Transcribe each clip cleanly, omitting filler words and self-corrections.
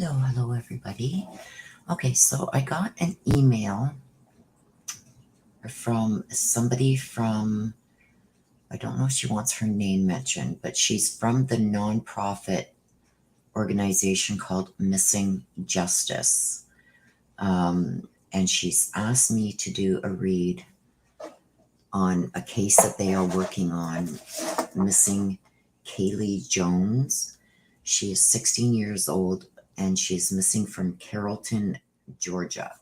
Hello, everybody. Okay, so I got an email from somebody from, I don't know if she wants her name mentioned, but she's from the nonprofit organization called Missing Justice. And she's asked me to do a read on a case that they are working on, missing Kaylee Jones. She is 16 years old and she's missing from Carrollton, Georgia.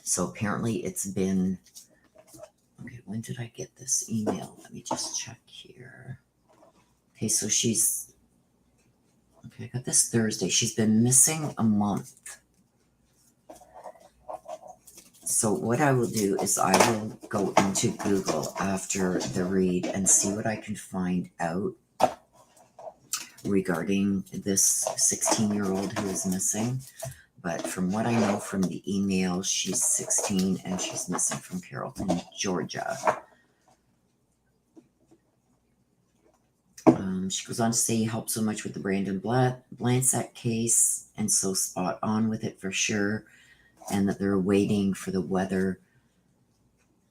So apparently it's been, okay, when did I get this email? Let me just check here. Okay, so I got this Thursday. She's been missing a month. So what I will do is I will go into Google after the read and see what I can find out regarding this 16-year-old who is missing. But from what I know from the email, she's 16 and she's missing from Carrollton, Georgia. She goes on to say he helped so much with the Brandon Blansett case and so spot on with it for sure. And that they're waiting for the weather,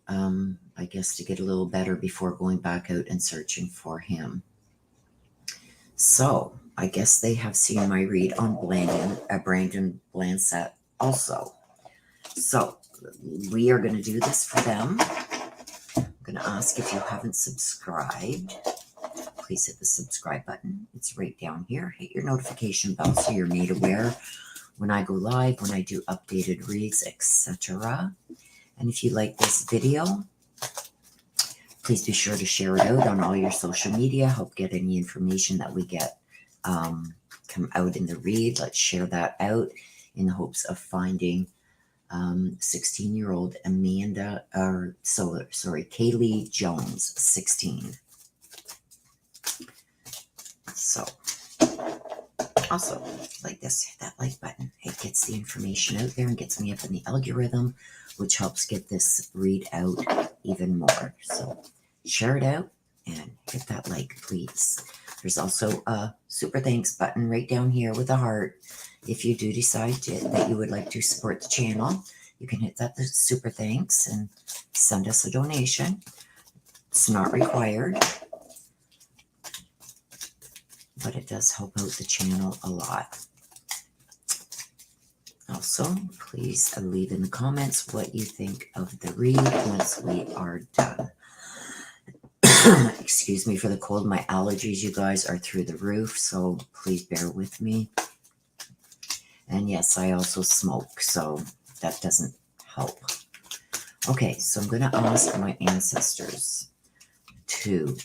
I guess, to get a little better before going back out and searching for him. So I guess they have seen my read on Brandon Blansett also. So we are going to do this for them. I'm going to ask if you haven't subscribed. Please hit the subscribe button. It's right down here. Hit your notification bell so you're made aware when I go live, when I do updated reads, etc. And if you like this video, please be sure to share it out on all your social media. Help get any information that we get come out in the read. Let's share that out in the hopes of finding 16-year-old Kaylee Jones, 16. So also, like this, hit that like button. It gets the information out there and gets me up in the algorithm, which helps get this read out even more. So share it out and hit that like, please. There's also a super thanks button right down here with a heart. If you do decide that you would like to support the channel, you can hit that super thanks and send us a donation. It's not required, but it does help out the channel a lot. Also, please leave in the comments what you think of the read once we are done. Excuse me for the cold. My allergies, you guys, are through the roof, so please bear with me. And yes, I also smoke, so that doesn't help. Okay, so I'm going to ask my ancestors to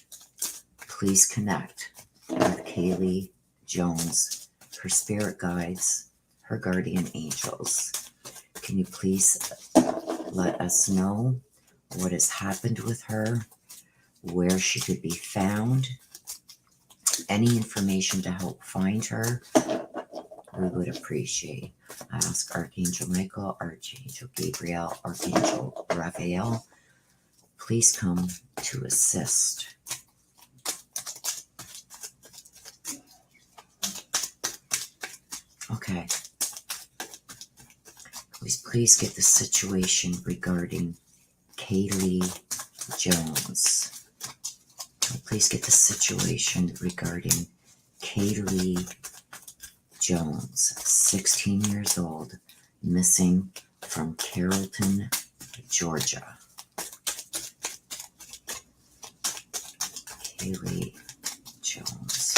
please connect with Kaylee Jones, her spirit guides, her guardian angels. Can you please let us know what has happened with her, where she could be found, any information to help find her? We would appreciate. I ask Archangel Michael, Archangel Gabriel, Archangel Raphael, please come to assist. Okay. Please get the situation regarding Kaylee Jones. Please get the situation regarding Kaylee Jones, 16 years old, missing from Carrollton, Georgia. Kaylee Jones.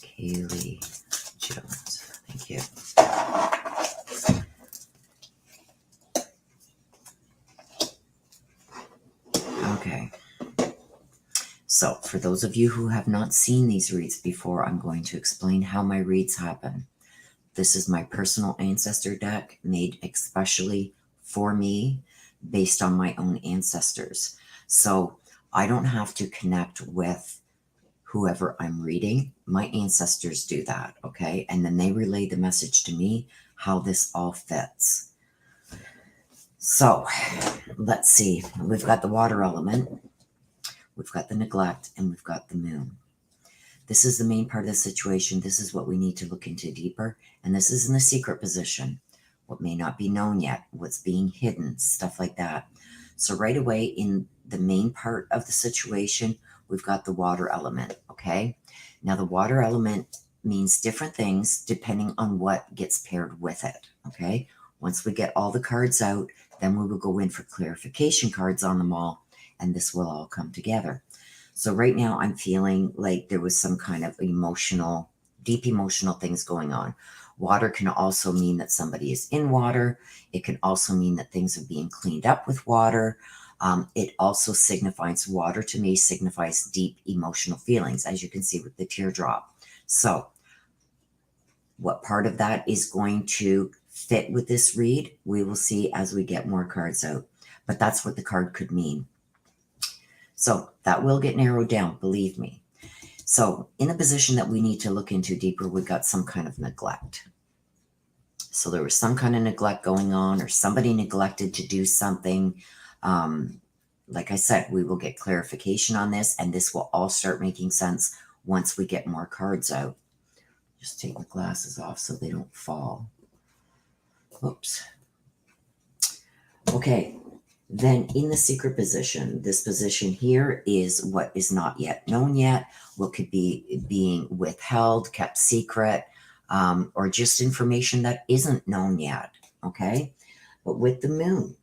Kaylee Jones. Thank you. Okay. So, for those of you who have not seen these reads before, I'm going to explain how my reads happen. This is my personal ancestor deck made especially for me based on my own ancestors. So, I don't have to connect with whoever I'm reading. My ancestors do that, okay? And then they relay the message to me, how this all fits. So, let's see. We've got the water element. we've got the neglect, and we've got the moon. This is the main part of the situation. This is what we need to look into deeper. And this is in the secret position. What may not be known yet, what's being hidden, stuff like that. So right away in the main part of the situation, we've got the water element, okay? Now the water element means different things depending on what gets paired with it, okay? Once we get all the cards out, then we will go in for clarification cards on them all, and this will all come together. So right now I'm feeling like there was some kind of emotional, deep emotional things going on. Water can also mean that somebody is in water. It can also mean that things are being cleaned up with water. It also signifies, water to me signifies deep emotional feelings, as you can see with the teardrop. So what part of that is going to fit with this read, we will see as we get more cards out. But that's what the card could mean. So that will get narrowed down, believe me. So in a position that we need to look into deeper, we got some kind of neglect. So there was some kind of neglect going on, or somebody neglected to do something. Like I said, we will get clarification on this, and this will all start making sense once we get more cards out. Just take my glasses off so they don't fall. Oops. Okay. Then in the secret position, this position here is what is not yet known yet, what could be being withheld, kept secret, or just information that isn't known yet, okay? But with the moon,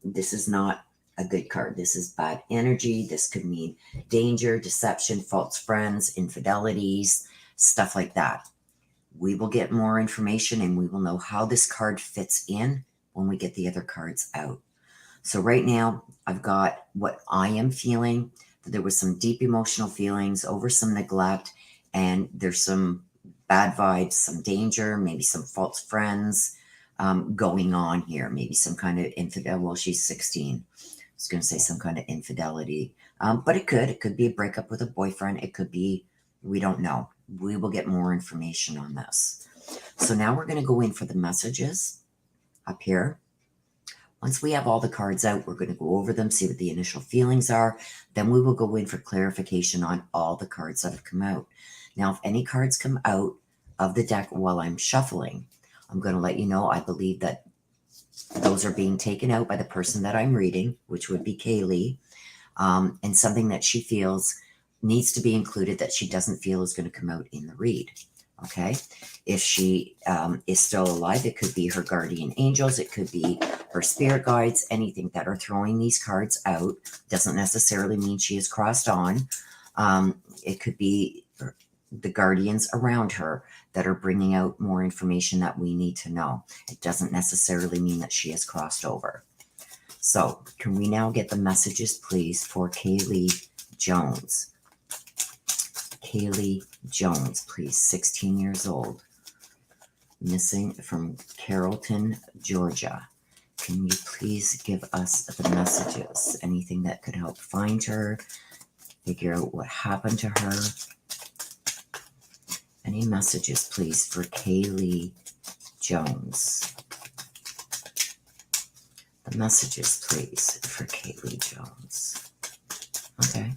this is not a good card. This is bad energy. This could mean danger, deception, false friends, infidelities, stuff like that. We will get more information, and we will know how this card fits in when we get the other cards out. So right now, I've got what I am feeling, that there was some deep emotional feelings over some neglect, and there's some bad vibes, some danger, maybe some false friends going on here, maybe some kind of infidelity. Well, she's 16. I was going to say some kind of infidelity, but it could be a breakup with a boyfriend. It could be, we don't know. We will get more information on this. So now we're going to go in for the messages up here. Once we have all the cards out, we're going to go over them, see what the initial feelings are. Then we will go in for clarification on all the cards that have come out. Now, if any cards come out of the deck while I'm shuffling, I'm going to let you know I believe that those are being taken out by the person that I'm reading, which would be Kaylee, and something that she feels needs to be included that she doesn't feel is going to come out in the read. Okay, if she is still alive, it could be her guardian angels, it could be her spirit guides, anything that are throwing these cards out. Doesn't necessarily mean she is crossed on. It could be the guardians around her that are bringing out more information that we need to know. It doesn't necessarily mean that she has crossed over. So can we now get the messages, please, for Kaylee Jones? Kaylee Jones, please, 16 years old, missing from Carrollton, Georgia. Can you please give us the messages? Anything that could help find her, figure out what happened to her. Any messages, please, for Kaylee Jones? The messages, please, for Kaylee Jones. Okay.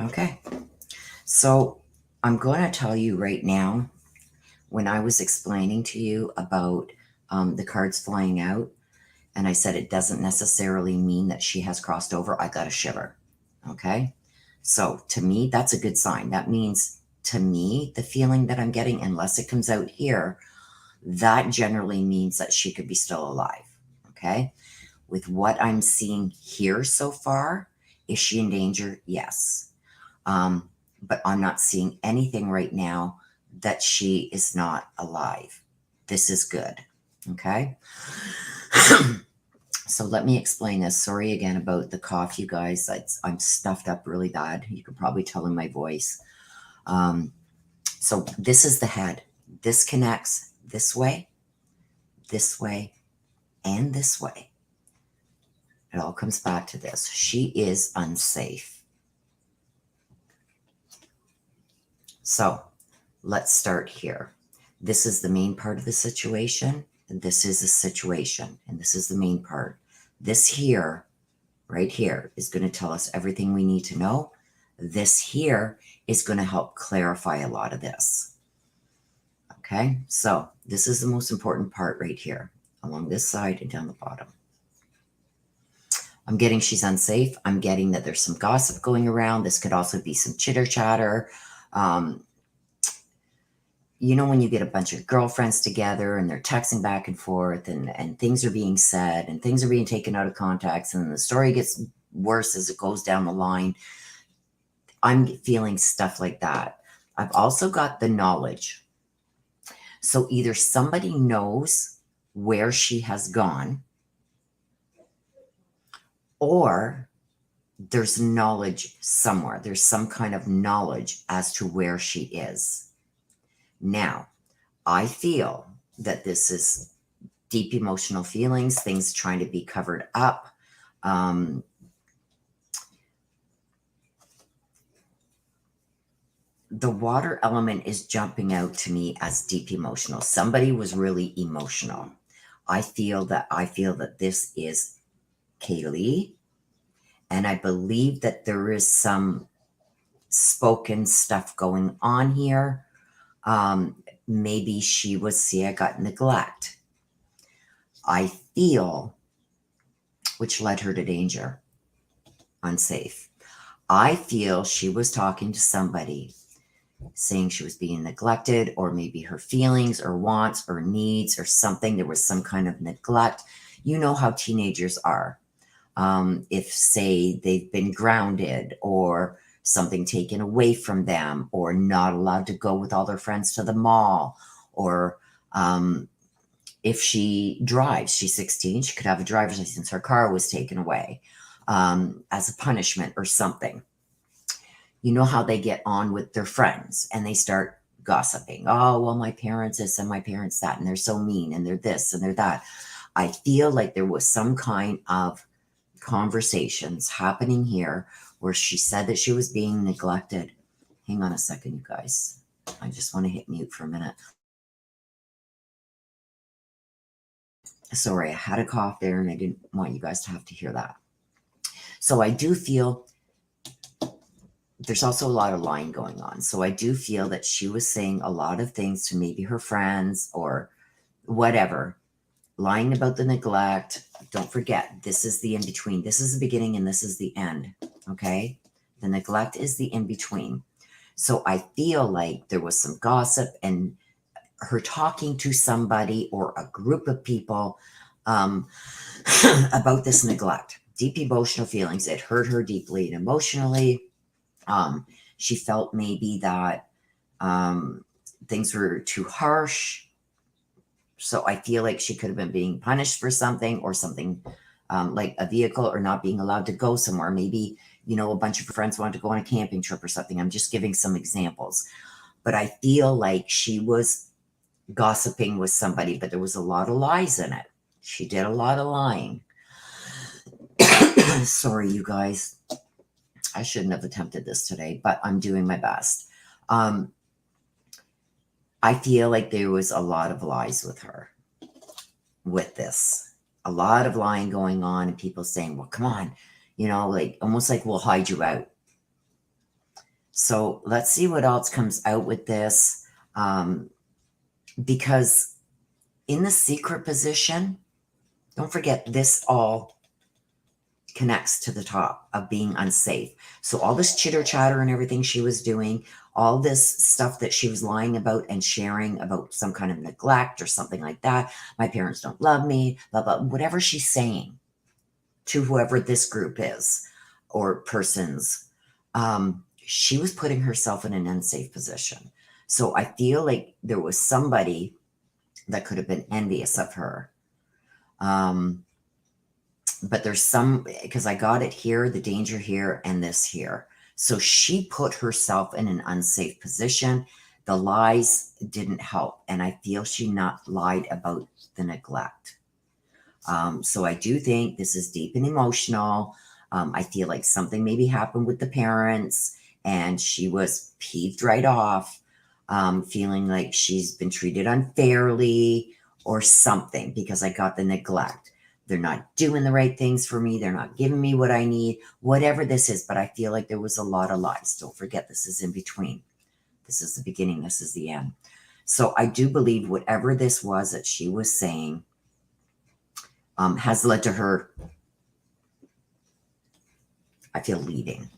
Okay, so I'm going to tell you right now, when I was explaining to you about the cards flying out, and I said it doesn't necessarily mean that she has crossed over, I got a shiver. Okay, so to me, that's a good sign. That means, to me, the feeling that I'm getting, unless it comes out here, that generally means that she could be still alive. Okay, with what I'm seeing here so far, is she in danger? Yes. But I'm not seeing anything right now that she is not alive. This is good. Okay. So let me explain this. Sorry again about the cough, you guys. I'm stuffed up really bad. You could probably tell in my voice. So this is the head. This connects this way, and this way. It all comes back to this. She is unsafe. So let's start here. This is the main part of the situation. And this is the situation. And this is the main part. This here, right here, is going to tell us everything we need to know. This here is going to help clarify a lot of this. Okay, so this is the most important part right here, along this side and down the bottom. I'm getting she's unsafe. I'm getting that there's some gossip going around. This could also be some chitter chatter. You know, when you get a bunch of girlfriends together and they're texting back and forth and things are being said and things are being taken out of context and the story gets worse as it goes down the line. I'm feeling stuff like that. I've also got the knowledge. So either somebody knows where she has gone, or there's knowledge somewhere. There's some kind of knowledge as to where she is. Now, I feel that this is deep emotional feelings, things trying to be covered up. The water element is jumping out to me as deep emotional. Somebody was really emotional. I feel that this is Kaylee, and I believe that there is some spoken stuff going on here. Maybe she was, see, I got neglect. I feel, which led her to danger, unsafe. I feel she was talking to somebody saying she was being neglected, or maybe her feelings or wants or needs or something. There was some kind of neglect. You know how teenagers are. If, say, they've been grounded or something taken away from them, or not allowed to go with all their friends to the mall, or if she drives, she's 16, she could have a driver's license, her car was taken away as a punishment or something. You know how they get on with their friends and they start gossiping. Oh, well, my parents this and my parents that, and they're so mean and they're this and they're that. I feel like there was some kind of conversations happening here where she said that she was being neglected. Hang on a second, you guys. I just want to hit mute for a minute. Sorry, I had a cough there and I didn't want you guys to have to hear that. So I do feel there's also a lot of lying going on. So I do feel that she was saying a lot of things to maybe her friends or whatever, lying about the neglect. Don't forget, this is the in-between. This is the beginning and this is the end, okay? The neglect is the in-between. So I feel like there was some gossip and her talking to somebody or a group of people about this neglect. Deep emotional feelings. It hurt her deeply and emotionally. She felt maybe that things were too harsh. So I feel like she could have been being punished for something, or something like a vehicle, or not being allowed to go somewhere. Maybe, you know, a bunch of her friends wanted to go on a camping trip or something. I'm just giving some examples. But I feel like she was gossiping with somebody, but there was a lot of lies in it. She did a lot of lying. Sorry, you guys. I shouldn't have attempted this today, but I'm doing my best. I feel like there was a lot of lies with her with this. A lot of lying going on and people saying, well, come on, you know, like almost like we'll hide you out. So let's see what else comes out with this. Because in the secret position, don't forget this all connects to the top of being unsafe. So all this chitter chatter and everything she was doing, all this stuff that she was lying about and sharing about some kind of neglect or something like that. My parents don't love me, blah, blah, whatever she's saying to whoever this group is or persons. She was putting herself in an unsafe position. So I feel like there was somebody that could have been envious of her. But there's some, because I got it here, the danger here, and this here. So she put herself in an unsafe position. The lies didn't help. And I feel she not lied about the neglect. So I do think this is deep and emotional. I feel like something maybe happened with the parents and she was peeved right off, feeling like she's been treated unfairly or something because I got the neglect. They're not doing the right things for me. They're not giving me what I need, whatever this is. But I feel like there was a lot of lies. Don't forget, this is in between. This is the beginning. This is the end. So I do believe whatever this was that she was saying has led to her, I feel, leaving.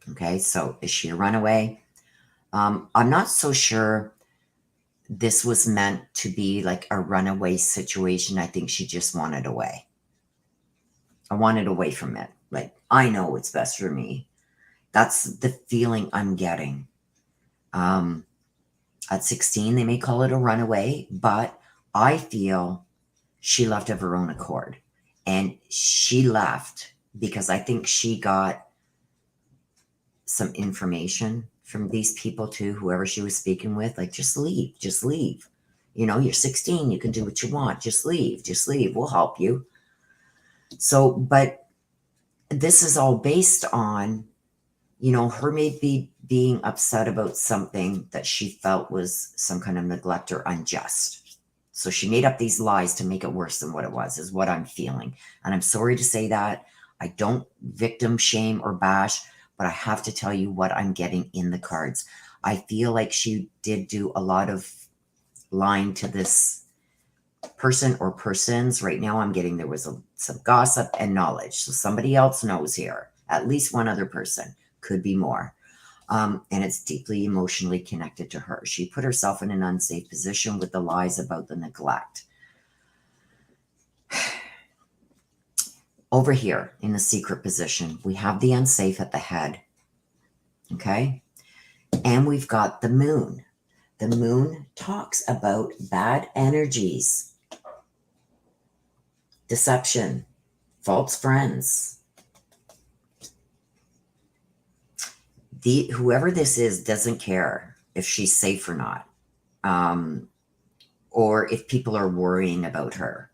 Okay, so is she a runaway? I'm not so sure this was meant to be like a runaway situation. I think she just wanted away. I wanted away from it. Like, I know what's best for me. That's the feeling I'm getting. At 16, they may call it a runaway, but I feel she left of her own accord. And she left because I think she got some information from these people too, whoever she was speaking with, like, just leave, just leave. You know, you're 16, you can do what you want. Just leave, we'll help you. So, but this is all based on, you know, her maybe being upset about something that she felt was some kind of neglect or unjust. So she made up these lies to make it worse than what it was, is what I'm feeling. And I'm sorry to say that. I don't victim shame or bash, but I have to tell you what I'm getting in the cards. I feel like she did do a lot of lying to this person or persons. Right now I'm getting there was some gossip and knowledge. So somebody else knows here, at least one other person, could be more. And it's deeply emotionally connected to her. She put herself in an unsafe position with the lies about the neglect. Over here in the secret position, we have the unsafe at the head. Okay. And we've got the moon. The moon talks about bad energies, deception, false friends. Whoever this is doesn't care if she's safe or not, or if people are worrying about her.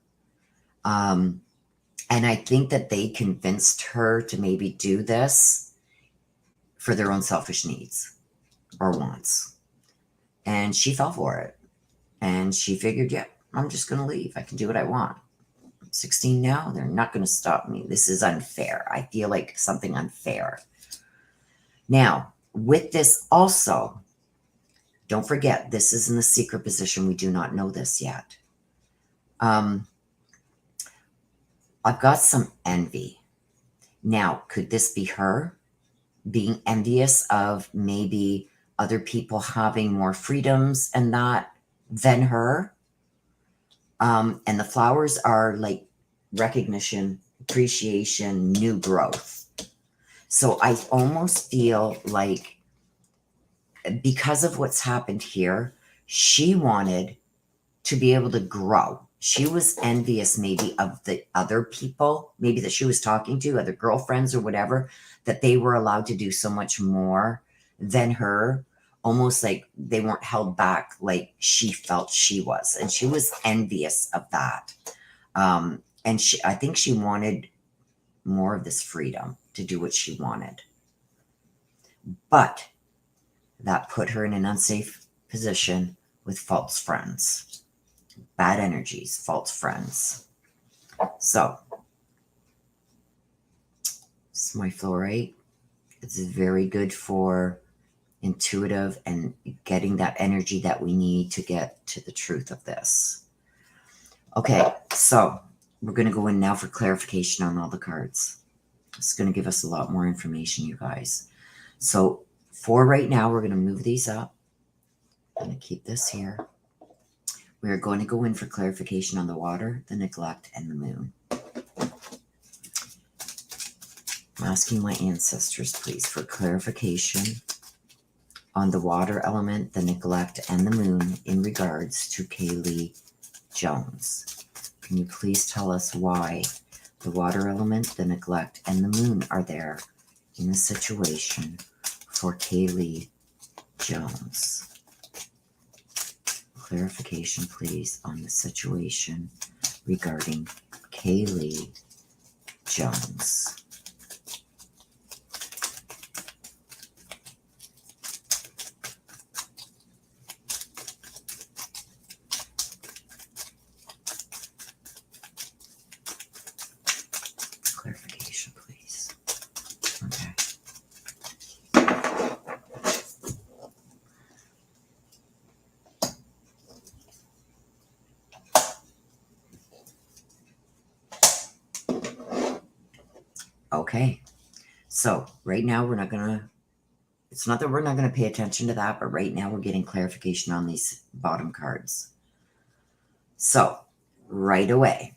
And I think that they convinced her to maybe do this for their own selfish needs or wants. And she fell for it. And she figured, yeah, I'm just going to leave. I can do what I want. I'm 16 now. They're not going to stop me. This is unfair. I feel like something unfair. Now, with this also, don't forget, this is in the secret position. We do not know this yet. I've got some envy. Now, could this be her being envious of maybe other people having more freedoms and that than her? And the flowers are like recognition, appreciation, new growth. So I almost feel like because of what's happened here, she wanted to be able to grow. She was envious maybe of the other people, maybe that she was talking to, other girlfriends or whatever, that they were allowed to do so much more than her, almost like they weren't held back like she felt she was. And she was envious of that. And I think she wanted more of this freedom to do what she wanted. But that put her in an unsafe position with false friends. Bad energies, false friends. So, my fluorite. It's very good for intuitive and getting that energy that we need to get to the truth of this. Okay, so we're going to go in now for clarification on all the cards. It's going to give us a lot more information, you guys. So for right now, we're going to move these up. I'm going to keep this here. We're going to go in for clarification on the water, the neglect, and the moon. I'm asking my ancestors, please, for clarification on the water element, the neglect, and the moon in regards to Kaylee Jones. Can you please tell us why the water element, the neglect, and the moon are there in the situation for Kaylee Jones? Clarification, please, on the situation regarding Kaylee Jones. Okay. So right now we're not going to, it's not that we're not going to pay attention to that, but right now we're getting clarification on these bottom cards. So right away,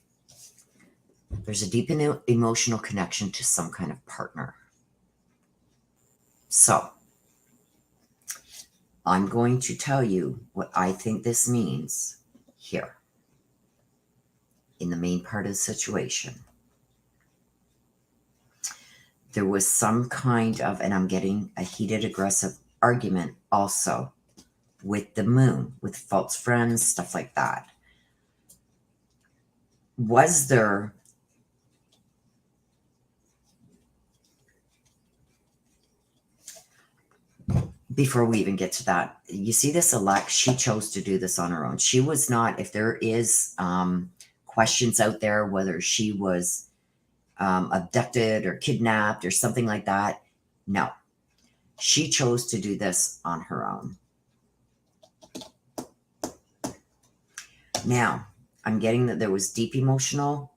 there's a deep emotional connection to some kind of partner. So I'm going to tell you what I think this means here in the main part of the situation. There was some kind of, and I'm getting a heated, aggressive argument also with the moon, with false friends, stuff like that. Was there before we even get to that, you see this elect, she chose to do this on her own. She was not, if there is questions out there, whether she was abducted or kidnapped or something like that, no. She chose to do this on her own. Now, I'm getting that there was deep emotional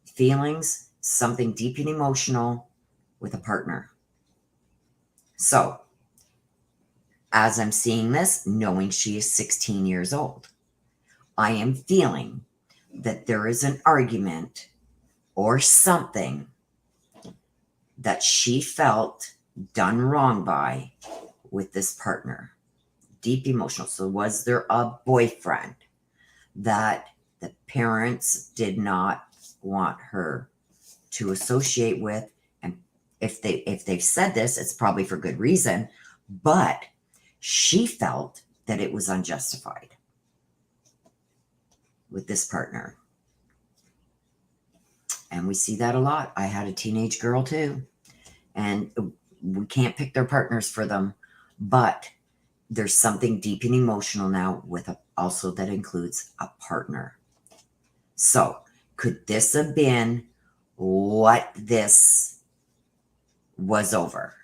feelings, something deep and emotional with a partner. So, as I'm seeing this, knowing she is 16 years old, I am feeling that there is an argument or something that she felt done wrong by with this partner. Deep emotional. So was there a boyfriend that the parents did not want her to associate with? And if they've said this, it's probably for good reason, but she felt that it was unjustified with this partner. And we see that a lot. I had a teenage girl too, and we can't pick their partners for them, but there's something deep and emotional now with also that includes a partner. So could this have been what this was over?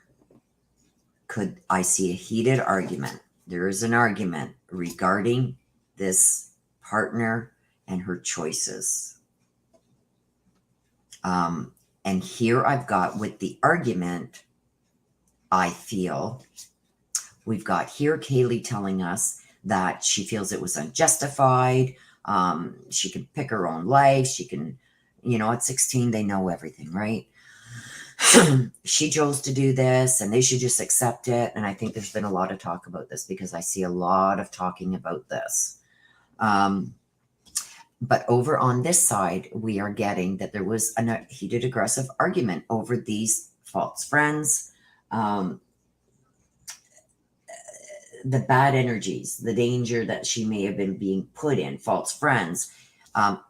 Could I see a heated argument? There is an argument regarding this partner and her choices. And here I've got with the argument, I feel we've got here Kaylee telling us that she feels it was unjustified. She can pick her own life. She can, at 16, they know everything, right? She chose to do this and they should just accept it. And I think there's been a lot of talk about this because I see a lot of talking about this. But over on this side, we are getting that there was a heated, aggressive argument over these false friends, the bad energies, the danger that she may have been being put in, false friends,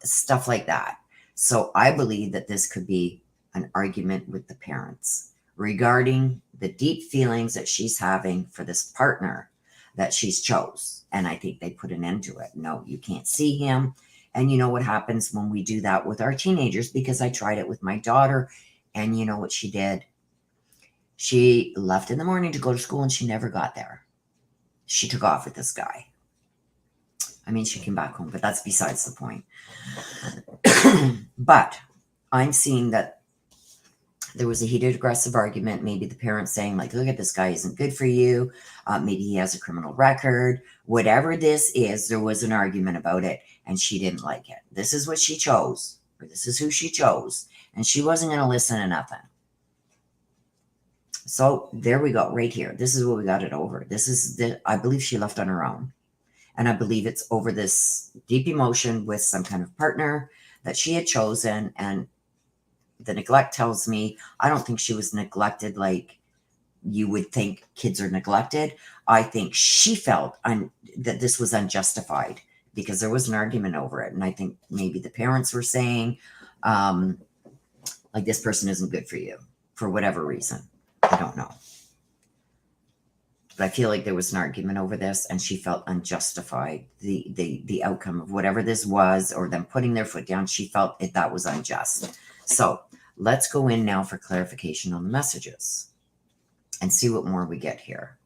stuff like that. So I believe that this could be an argument with the parents regarding the deep feelings that she's having for this partner that she's chose. And I think they put an end to it. No, you can't see him. And you know what happens when we do that with our teenagers, because I tried it with my daughter, and you know what she did? She left in the morning to go to school and she never got there. She took off with this guy. I mean, she came back home, but that's besides the point. But I'm seeing that there was a heated, aggressive argument. Maybe the parents saying, like, look at this guy isn't good for you. Maybe he has a criminal record. Whatever this is, there was an argument about it, and she didn't like it. This is what she chose, or this is who she chose, and she wasn't going to listen to nothing. So there we go, right here. This is what we got it over. This is I believe she left on her own. And I believe it's over this deep emotion with some kind of partner that she had chosen. And the neglect tells me, I don't think she was neglected like you would think kids are neglected. I think she felt that this was unjustified because there was an argument over it. And I think maybe the parents were saying, like, this person isn't good for you for whatever reason. I don't know. But I feel like there was an argument over this and she felt unjustified. The outcome of whatever this was, or them putting their foot down, she felt that was unjust. So let's go in now for clarification on the messages and see what more we get here.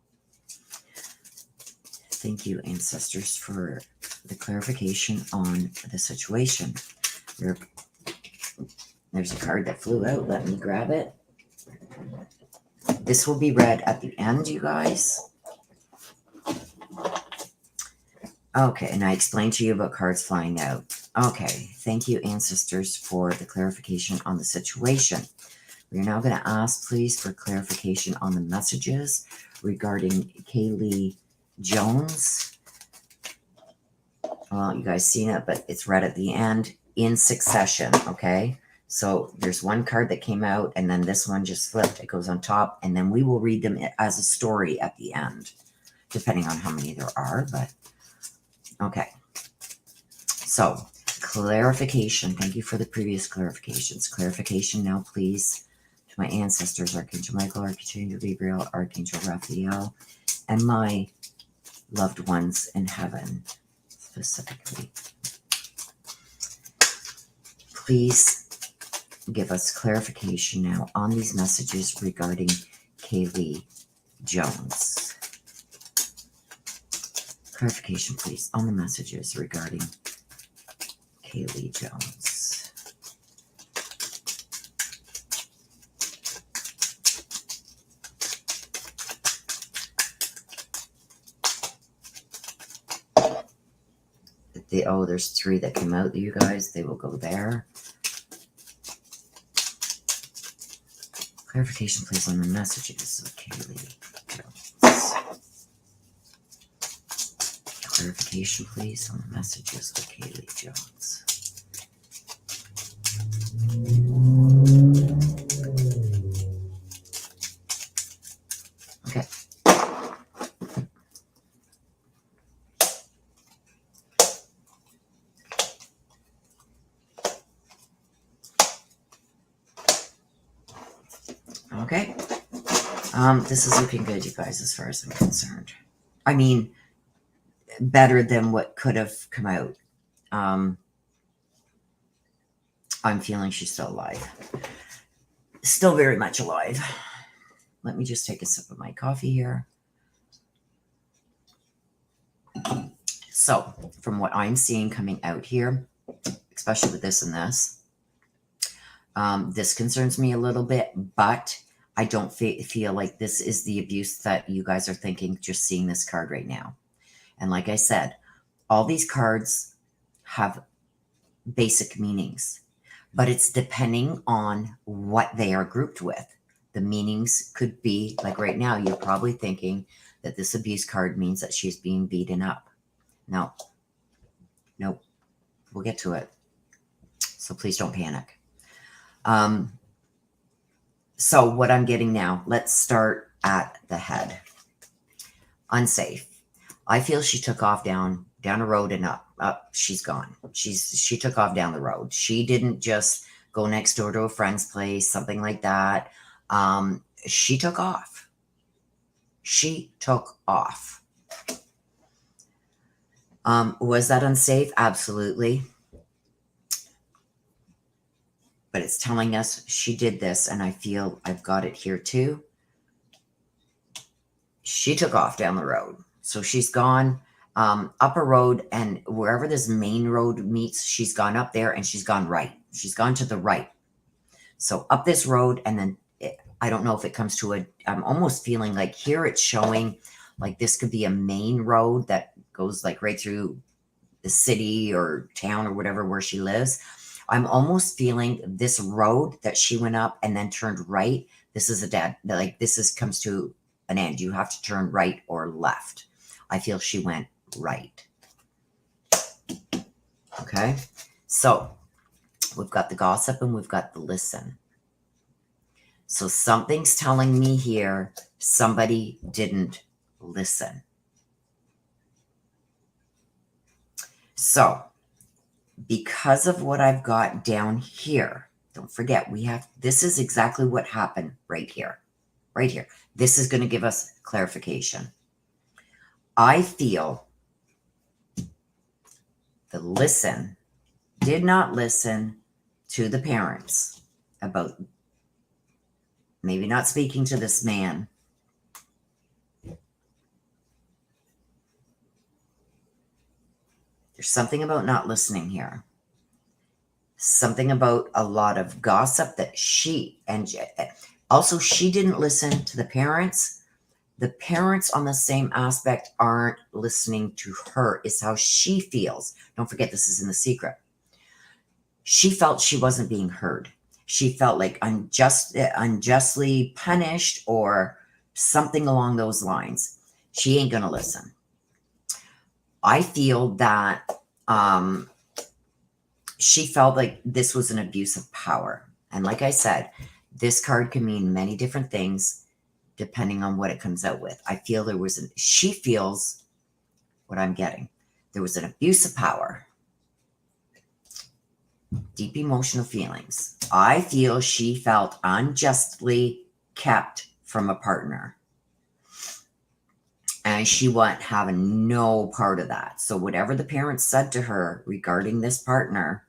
Thank you, ancestors, for the clarification on the situation. There's a card that flew out. Let me grab it. This will be read at the end, you guys. Okay, and I explained to you about cards flying out. Okay, thank you, ancestors, for the clarification on the situation. We're now going to ask, please, for clarification on the messages regarding Kaylee Jones. Well, you guys seen it, but it's read at the end in succession, okay? So there's one card that came out, and then this one just flipped. It goes on top, and then we will read them as a story at the end, depending on how many there are, but okay. So clarification. Thank you for the previous clarifications. Clarification now, please, to my ancestors, Archangel Michael, Archangel Gabriel, Archangel Raphael, and my loved ones in heaven, specifically. Please give us clarification now on these messages regarding Kaylee Jones. Clarification, please, on the messages regarding Kaylee Jones. There's 3 that came out, you guys. They will go there. Clarification, please, on the messages of Kaylee Jones. Clarification, please, on the messages of Kaylee Jones. Okay. Okay. This is looking good, you guys, as far as I'm concerned. I mean, better than what could have come out. I'm feeling she's still alive. Still very much alive. Let me just take a sip of my coffee here. So, from what I'm seeing coming out here, especially with this and this, this concerns me a little bit, but I don't feel like this is the abuse that you guys are thinking just seeing this card right now. And like I said, all these cards have basic meanings, but it's depending on what they are grouped with. The meanings could be, like right now, you're probably thinking that this abuse card means that she's being beaten up. No. Nope. We'll get to it. So please don't panic. So what I'm getting now, let's start at the head. Unsafe. I feel she took off down a road and up. She's gone. She took off down the road. She didn't just go next door to a friend's place, something like that. She took off. She took off. Was that unsafe? Absolutely. But it's telling us she did this, and I feel I've got it here too. She took off down the road. So she's gone up a road, and wherever this main road meets, she's gone up there and she's gone right. She's gone to the right. So up this road, and then I don't know if it comes to I'm almost feeling like here it's showing like this could be a main road that goes like right through the city or town or whatever where she lives. I'm almost feeling this road that she went up and then turned right. This is comes to an end. You have to turn right or left. I feel she went right. Okay. So we've got the gossip and we've got the listen. So something's telling me here, somebody didn't listen. So because of what I've got down here, don't forget, this is exactly what happened right here. Right here. This is going to give us clarification. I feel the did not listen to the parents about maybe not speaking to this man. There's something about not listening here. Something about a lot of gossip that and also she didn't listen to the parents. The parents on the same aspect aren't listening to her, is how she feels. Don't forget, this is in the secret. She felt she wasn't being heard. She felt like unjustly punished or something along those lines. She ain't going to listen. I feel that she felt like this was an abuse of power. And like I said, this card can mean many different things depending on what it comes out with. I feel she feels what I'm getting. There was an abuse of power. Deep emotional feelings. I feel she felt unjustly kept from a partner. And she wasn't having no part of that. So whatever the parents said to her regarding this partner,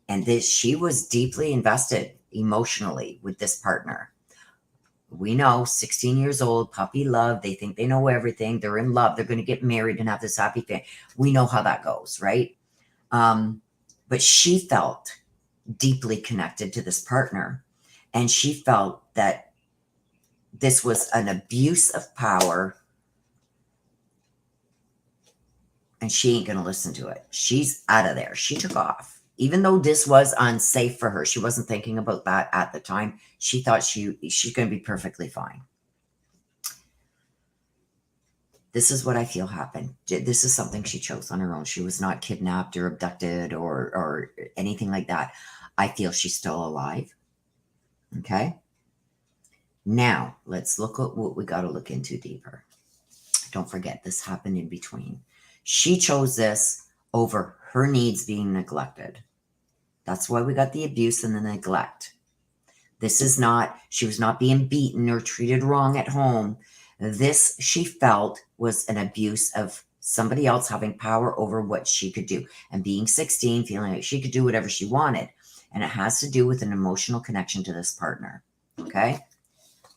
and she was deeply invested emotionally with this partner. We know 16 years old, puppy love. They think they know everything. They're in love. They're going to get married and have this happy thing. We know how that goes, right? But she felt deeply connected to this partner. And she felt that this was an abuse of power. And she ain't going to listen to it. She's out of there. She took off. Even though this was unsafe for her, she wasn't thinking about that at the time. She thought she's going to be perfectly fine. This is what I feel happened. This is something she chose on her own. She was not kidnapped or abducted or anything like that. I feel she's still alive. Okay. Now, let's look at what we got to look into deeper. Don't forget, this happened in between. She chose this over her needs being neglected. That's why we got the abuse and the neglect. This is not, she was not being beaten or treated wrong at home. This, she felt, was an abuse of somebody else having power over what she could do. And being 16, feeling like she could do whatever she wanted. And it has to do with an emotional connection to this partner. Okay?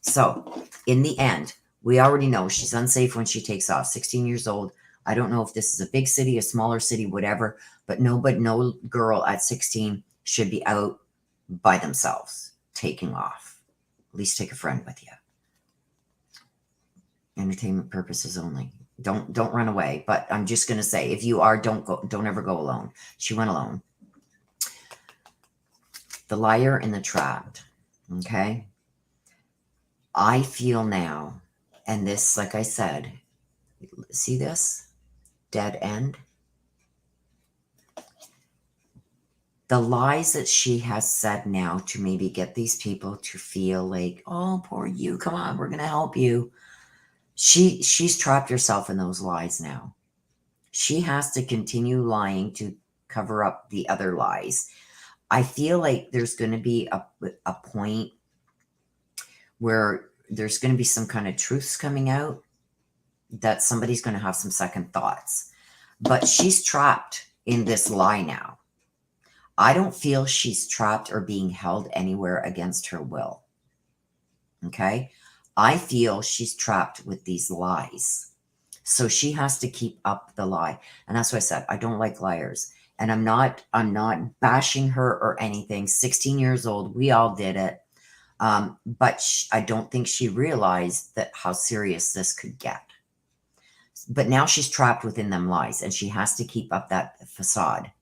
So, in the end, we already know she's unsafe when she takes off. 16 years old. I don't know if this is a big city, a smaller city, whatever. But no girl at 16 should be out by themselves, taking off. At least take a friend with you. Entertainment purposes only. Don't run away. But I'm just going to say, if you are, don't ever go alone. She went alone. The liar and the trapped. Okay. I feel now, and this, like I said, see this? Dead end. The lies that she has said now to maybe get these people to feel like, oh, poor you, come on, we're going to help you. She's trapped herself in those lies now. She has to continue lying to cover up the other lies. I feel like there's going to be a point where there's going to be some kind of truths coming out that somebody's going to have some second thoughts. But she's trapped in this lie now. I don't feel she's trapped or being held anywhere against her will. Okay? I feel she's trapped with these lies. So she has to keep up the lie. And that's why I said, I don't like liars. And I'm not bashing her or anything. 16 years old, we all did it. But I don't think she realized that how serious this could get. But now she's trapped within them lies, and she has to keep up that facade.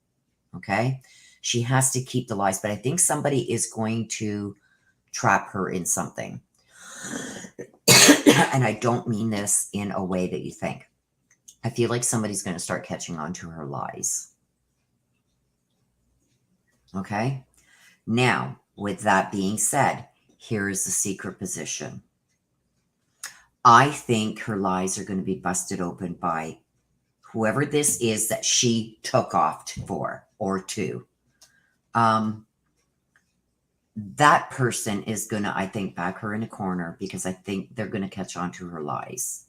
Okay? She has to keep the lies, but I think somebody is going to trap her in something. And I don't mean this in a way that you think. I feel like somebody's going to start catching on to her lies. Okay? Now, with that being said, here is the secret position. I think her lies are going to be busted open by whoever this is that she took off for or to. That person is going to, I think, back her in a corner because I think they're going to catch on to her lies.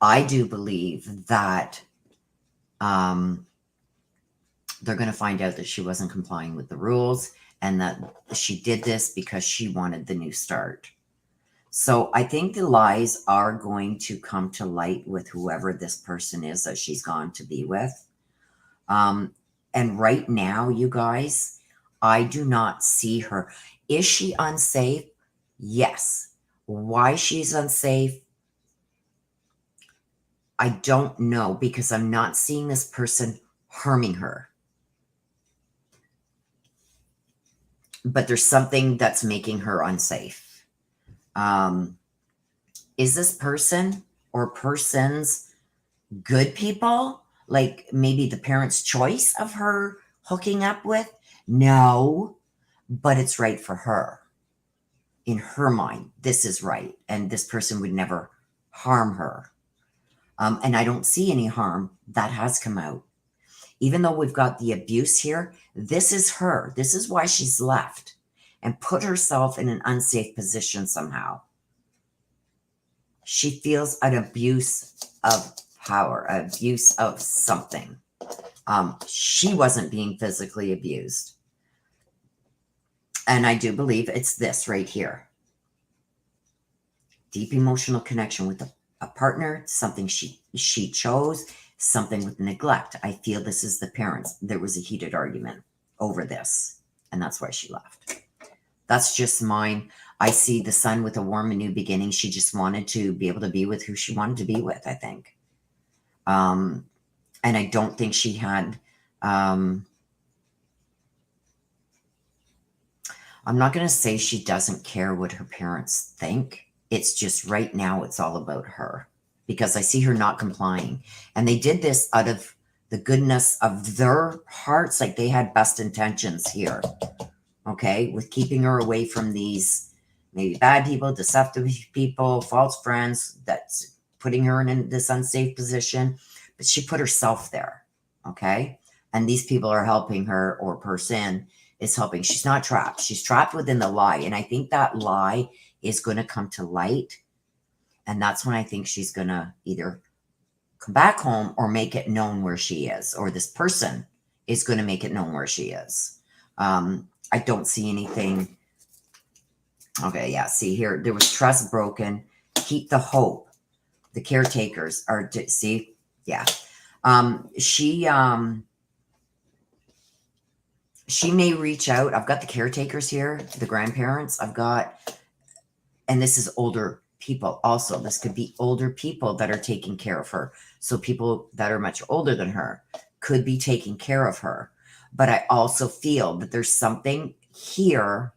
I do believe that they're going to find out that she wasn't complying with the rules and that she did this because she wanted the new start. So I think the lies are going to come to light with whoever this person is that she's gone to be with. And right now, you guys, I do not see her. Is she unsafe? Yes. Why she's unsafe, I don't know, because I'm not seeing this person harming her. But there's something that's making her unsafe. Is this person or persons good people? Like maybe the parents' choice of her hooking up with? No, but it's right for her. In her mind, this is right. And this person would never harm her. And I don't see any harm that has come out. Even though we've got the abuse here, this is her. This is why she's left and put herself in an unsafe position somehow. She feels an abuse of power, abuse of something. She wasn't being physically abused. And I do believe it's this right here. Deep emotional connection with a partner, something she chose, something with neglect. I feel this is the parents. There was a heated argument over this, and that's why she left. That's just mine. I see the sun with a warm and new beginning. She just wanted to be able to be with who she wanted to be with, I think. And I don't think she had... I'm not going to say she doesn't care what her parents think. It's just right now it's all about her, because I see her not complying. And they did this out of the goodness of their hearts, like they had best intentions here, okay, with keeping her away from these maybe bad people, deceptive people, false friends, that's putting her in this unsafe position. But she put herself there, okay? And these people are helping her, or person is helping. She's not trapped. She's trapped within the lie. And I think that lie is going to come to light. And that's when I think she's going to either come back home or make it known where she is, or this person is going to make it known where she is. I don't see anything. Okay, yeah, see here, there was trust broken. Keep the hope. The caretakers are, see, yeah. She may reach out. I've got the caretakers here, the grandparents. I've got, and this is older people also. This could be older people that are taking care of her. So people that are much older than her could be taking care of her. But I also feel that there's something here,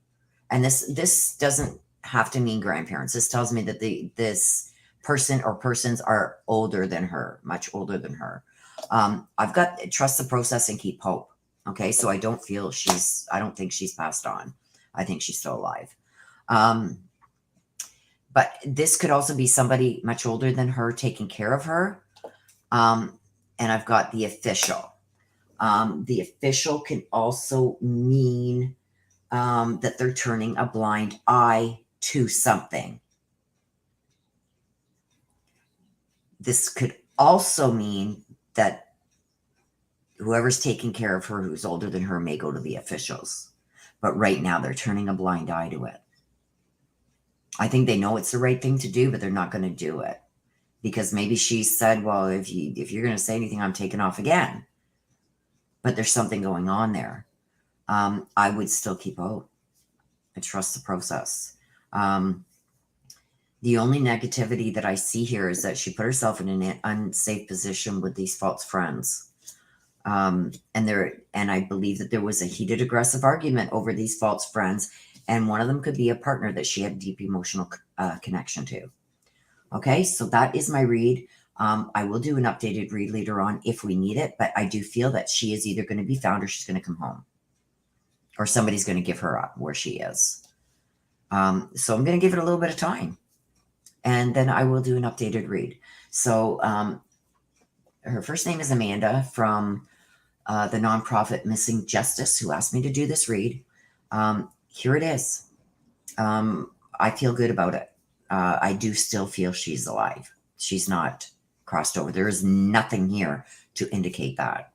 and this doesn't have to mean grandparents. This tells me that this person or persons are older than her, much older than her. I've got trust the process and keep hope. Okay, so I don't think she's passed on. I think she's still alive. But this could also be somebody much older than her taking care of her. And I've got the official. The official can also mean that they're turning a blind eye to something. This could also mean that whoever's taking care of her, who's older than her, may go to the officials. But right now, they're turning a blind eye to it. I think they know it's the right thing to do, but they're not going to do it. Because maybe she said, well, if you're going to say anything, I'm taking off again. But there's something going on there. I would still keep hope. I trust the process. The only negativity that I see here is that she put herself in an unsafe position with these false friends. And I believe that there was a heated, aggressive argument over these false friends, and one of them could be a partner that she had deep emotional connection to. Okay, so that is my read. I will do an updated read later on if we need it, but I do feel that she is either going to be found or she's going to come home, or somebody's going to give her up where she is. So I'm going to give it a little bit of time, and then I will do an updated read. So her first name is Amanda from the nonprofit Missing Justice, who asked me to do this read. Here it is. I feel good about it. I do still feel she's alive. She's not crossed over. There is nothing here to indicate that.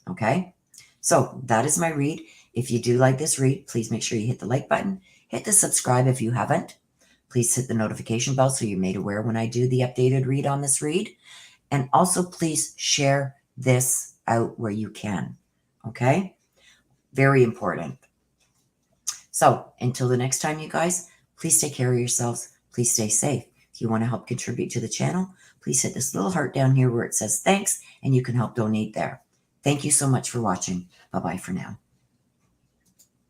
Okay? So that is my read. If you do like this read, please make sure you hit the like button. Hit the subscribe if you haven't. Please hit the notification bell so you're made aware when I do the updated read on this read. And also, please share this out where you can. Okay? Very important. So until the next time, you guys, please take care of yourselves. Please stay safe. If you want to help contribute to the channel, please hit this little heart down here where it says thanks, and you can help donate there. Thank you so much for watching. Bye-bye for now.